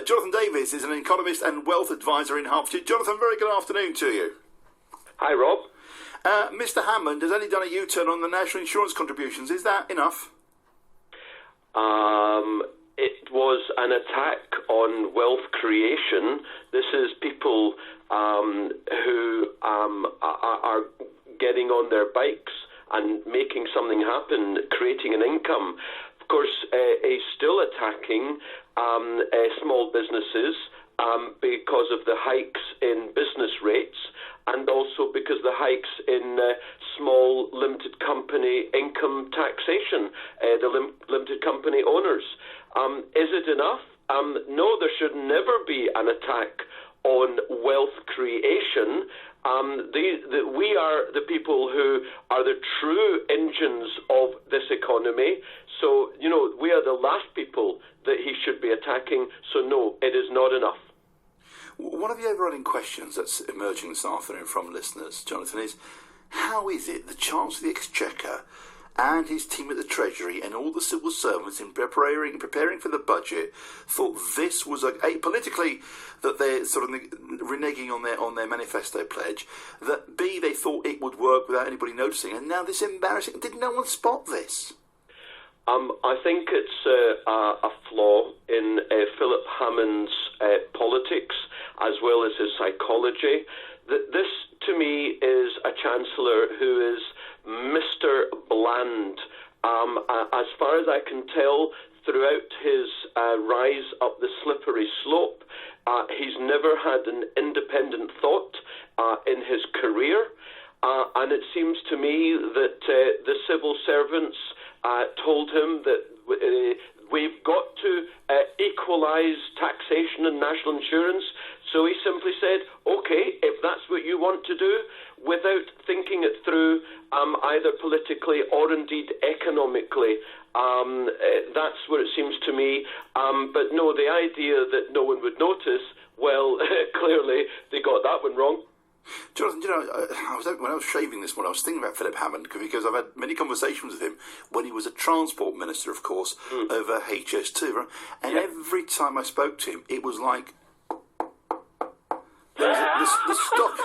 Jonathan Davis is an economist and wealth advisor in Hertfordshire. Jonathan, very good afternoon to you. Hi, Rob. Mr. Hammond has only done a U-turn on the national insurance contributions. Is that enough? It was an attack on wealth creation. This is people who are getting on their bikes and making something happen, creating an income. Of course, he's still attacking small businesses because of the hikes in business rates, and also because the hikes in small limited company income taxation, the limited company owners. Is it enough? No, there should never be an attack on wealth creation. We are the people who are the true engines of this economy. So, we are the last people that he should be attacking. So, no, it is not enough. One of the overriding questions that's emerging this afternoon from listeners, Jonathan, is how is it the Chancellor of the Exchequer and his team at the Treasury and all the civil servants in preparing for the budget thought this was politically that they're sort of reneging on their manifesto pledge, that B, they thought it would work without anybody noticing, and now this embarrassing. Did no one spot this? I think it's a flaw in Philip Hammond's politics as well as his psychology. This, to me, is a Chancellor who is Mr. Bland. As far as I can tell, throughout his rise up the slippery slope, he's never had an independent thought in his career. And it seems to me that the civil servants told him that we've got to equalise taxation and national insurance. So he simply said, OK, if that's what you want to do, without thinking it through either politically or indeed economically. That's what it seems to me. But no, the idea that no one would notice, well, clearly they got that one wrong. Jonathan, when I was shaving this morning, I was thinking about Philip Hammond because I've had many conversations with him when he was a transport minister, of course, over HS2. Right? And every time I spoke to him, it was like there was the stock.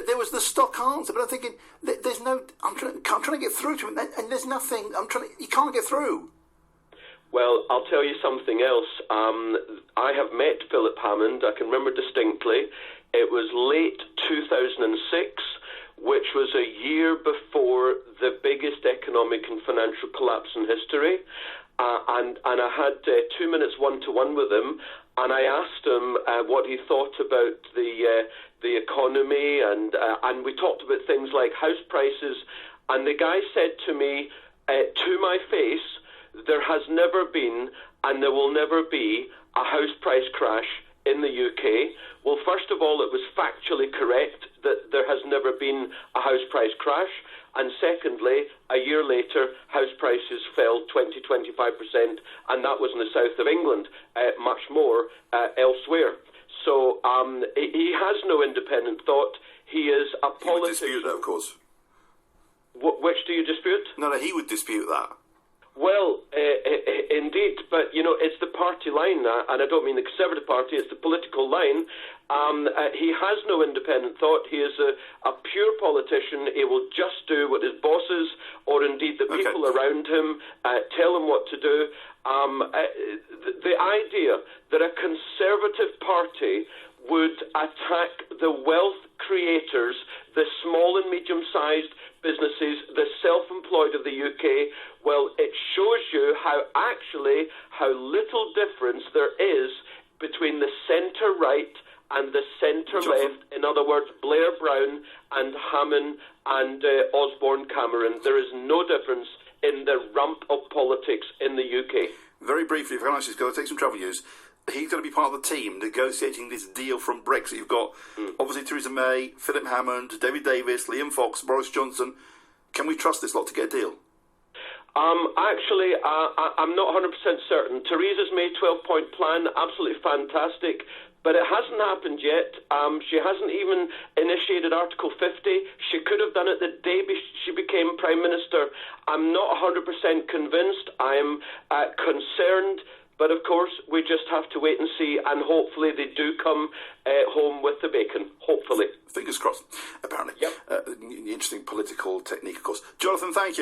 There was the stock answer, but I'm thinking there's no. I'm trying to get through to him, and there's nothing. You can't get through. Well, I'll tell you something else. I have met Philip Hammond. I can remember distinctly. It was late 2006, which was a year before the biggest economic and financial collapse in history. And I had 2 minutes one-to-one with him, and I asked him what he thought about the economy, and we talked about things like house prices. And the guy said to me, to my face, there has never been and there will never be a house price crash in the UK. Well, first of all, it was factually correct that there has never been a house price crash. And secondly, a year later, house prices fell 20-25%, and that was in the south of England, much more elsewhere. So he has no independent thought. He is a politician. He would dispute that, of course. Which do you dispute? No, he would dispute that. Well, indeed, but, it's the party line, and I don't mean the Conservative Party, it's the political line. He has no independent thought. He is a pure politician. He will just do what his bosses, or indeed the people around him, tell him what to do. The idea that a Conservative Party would attack the wealth creators, the small and medium-sized businesses, the self-employed of the UK, well, it shows you how little difference there is between the centre-right and the centre-left. In other words, Blair Brown and Hammond and Osborne Cameron. There is no difference in the rump of politics in the UK. Very briefly, if I can ask you, because I'll take some travel news. He's going to be part of the team negotiating this deal from Brexit. You've got, obviously, Theresa May, Philip Hammond, David Davis, Liam Fox, Boris Johnson. Can we trust this lot to get a deal? Actually, I'm not 100% certain. Theresa's May 12-point plan, absolutely fantastic, but it hasn't happened yet. She hasn't even initiated Article 50. She could have done it the day she became Prime Minister. I'm not 100% convinced. I'm concerned But of course, we just have to wait and see, and hopefully they do come home with the bacon. Hopefully. Fingers crossed, apparently. Yep. Interesting political technique, of course. Jonathan, thank you.